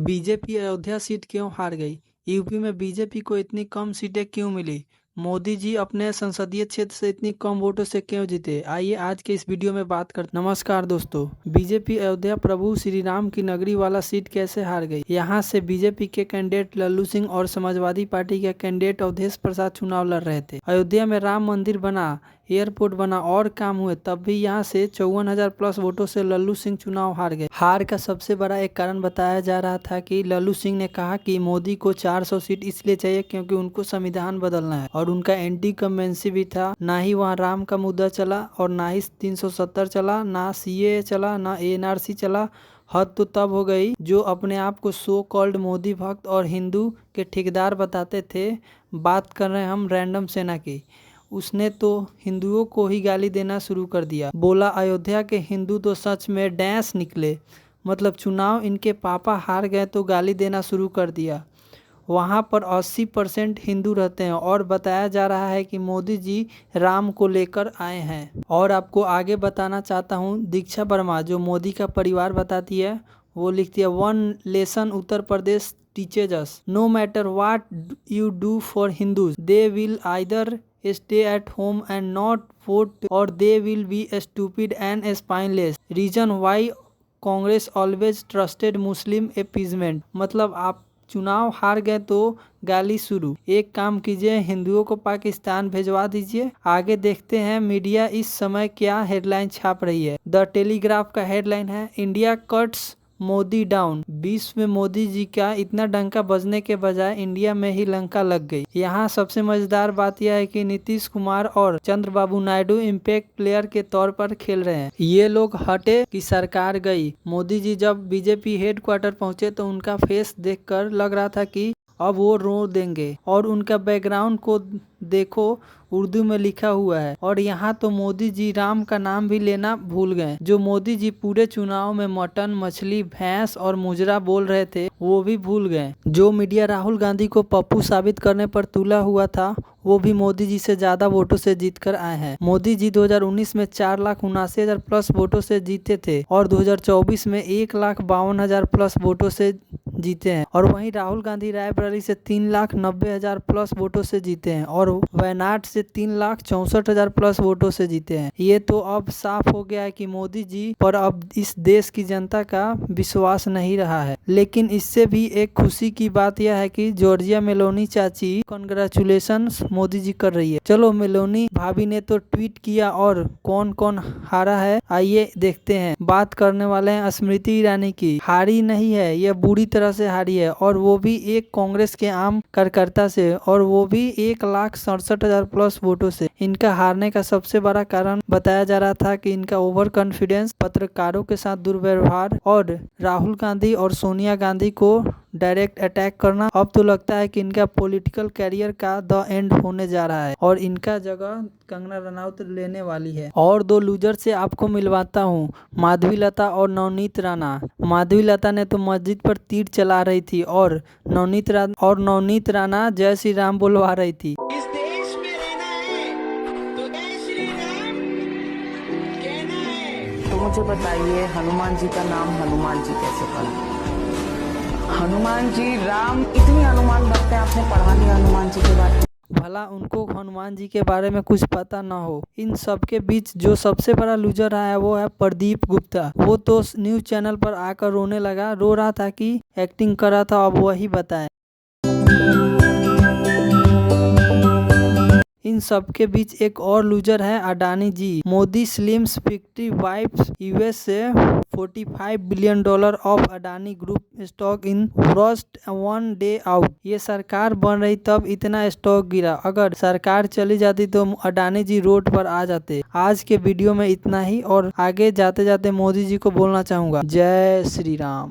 BJP Ayodhya seat क्यों हार गई? यूपी में बीजेपी को इतनी कम सीटें क्यों मिली? मोदी जी अपने संसदीय क्षेत्र से इतनी कम वोटों से क्यों जीते? आइए आज के इस वीडियो में बात करते। नमस्कार दोस्तों, बीजेपी अयोध्या प्रभु श्री राम की नगरी वाला सीट कैसे हार गई? यहाँ से बीजेपी के कैंडिडेट लल्लू सिंह और समाजवादी पार्टी के कैंडिडेट अवधेश प्रसाद चुनाव लड़ रहे थे। अयोध्या में राम मंदिर बना, एयरपोर्ट बना और काम हुए, तब भी यहाँ से 54,000 प्लस वोटों से लल्लू सिंह चुनाव हार गए। हार का सबसे बड़ा एक कारण बताया जा रहा था कि लल्लू सिंह ने कहा कि मोदी को 400 सीट इसलिए चाहिए क्योंकि उनको संविधान बदलना है और उनका एंटी कमेंसी भी था। ना ही वहाँ राम का मुद्दा चला और ना ही 370 चला, ना सीए चला, ना एनआरसी चला। हद तो तब हो गई जो अपने आप को सो कॉल्ड मोदी भक्त और हिंदू के ठेकेदार बताते थे। बात कर रहे हैं हम रैंडम सेना की। उसने तो हिंदुओं को ही गाली देना शुरू कर दिया। बोला अयोध्या के हिंदू तो सच में डैश निकले। मतलब चुनाव इनके पापा हार गए तो गाली देना शुरू कर दिया। वहाँ पर 80% हिंदू रहते हैं और बताया जा रहा है कि मोदी जी राम को लेकर आए हैं। और आपको आगे बताना चाहता हूँ, दीक्षा वर्मा जो मोदी का परिवार बताती है, वो लिखती है, one lesson Uttar Pradesh teaches us, no matter what you do for Hindus, they will either stay at home and not vote or they will be stupid and spineless. Reason why Congress always trusted Muslim appeasement. मतलब आप चुनाव हार गए तो गाली शुरू। एक काम कीजिए, हिंदुओं को पाकिस्तान भेजवा दीजिए। आगे देखते हैं मीडिया इस समय क्या हेडलाइन छाप रही है। द टेलीग्राफ का हेडलाइन है, इंडिया कट्स मोदी डाउन। विश्व में मोदी जी का इतना डंका बजने के बजाय इंडिया में ही लंका लग गई। यहाँ सबसे मजेदार बात यह है कि नीतीश कुमार और चंद्रबाबू नायडू इम्पैक्ट प्लेयर के तौर पर खेल रहे हैं। ये लोग हटे कि सरकार गई। मोदी जी जब बीजेपी हेडक्वार्टर पहुंचे तो उनका फेस देखकर लग रहा था कि अब वो रो देंगे। और उनका बैकग्राउंड को देखो, उर्दू में लिखा हुआ है। और यहाँ तो मोदी जी राम का नाम भी लेना भूल गए। जो मोदी जी पूरे चुनाव में मटन, मछली, भैंस और मुजरा बोल रहे थे वो भी भूल गए। जो मीडिया राहुल गांधी को पप्पू साबित करने पर तुला हुआ था वो भी मोदी जी से ज्यादा वोटों से जीतकर आए हैं। मोदी जी 2019 में 4,79,000 प्लस वोटों से जीते थे और 2024 में 1,52,000 प्लस वोटों से जीते हैं। और वहीं राहुल गांधी रायबरेली से 3,90,000 प्लस वोटों से जीते हैं और वायनाड से 3,64,000 प्लस वोटों से जीते हैं। ये तो अब साफ हो गया है कि मोदी जी पर अब इस देश की जनता का विश्वास नहीं रहा है। लेकिन इससे भी एक खुशी की बात यह है कि जॉर्जिया मेलोनी चाची कांग्रेचुलेशन मोदी जी कर रही है। चलो, मेलोनी भाभी ने तो ट्वीट किया और कौन कौन हारा है आइए देखते हैं। बात करने वाले हैं स्मृति ईरानी की। हारी नहीं है, यह बुरी तरह से हारी है और वो भी एक कांग्रेस के आम कार्यकर्ता से, और वो भी 1,67,000 प्लस वोटों से। इनका हारने का सबसे बड़ा कारण बताया जा रहा था कि इनका ओवर कॉन्फिडेंस, पत्रकारों के साथ दुर्व्यवहार और राहुल गांधी और सोनिया गांधी को डायरेक्ट अटैक करना। अब तो लगता है कि इनका पॉलिटिकल कैरियर का द एंड होने जा रहा है और इनका जगह कंगना रनौत लेने वाली है। और दो लूजर से आपको मिलवाता हूँ, माधवी लता और नवनीत राणा। माधवी लता ने तो मस्जिद पर तीर चला रही थी और नवनीत राणा जय श्री राम बोलवा रही थी। इस देश में रहना है तो जय श्री राम कहना है। तो मुझे बताइए, हनुमान जी का नाम हनुमान जी कैसे पड़ा? हनुमान जी, राम, इतनी हनुमान भक्त है, आपने पढ़ा नहीं हनुमान जी के बारे में? भला उनको हनुमान जी के बारे में कुछ पता ना हो। इन सब के बीच जो सबसे बड़ा लूजर रहा है वो है प्रदीप गुप्ता। वो तो न्यूज चैनल पर आकर रोने लगा, रो रहा था कि एक्टिंग कर रहा था। अब वही बताएं। इन सब के बीच एक और लूजर है अडानी जी। मोदी स्लिम्स 55 यूएस से $45 billion of Adani group stock in first one day out. ये सरकार बन रही तब इतना स्टॉक गिरा। अगर सरकार चली जाती तो अडानी जी रोड पर आ जाते। आज के वीडियो में इतना ही और आगे जाते जाते मोदी जी को बोलना चाहूंगा, जय श्री राम।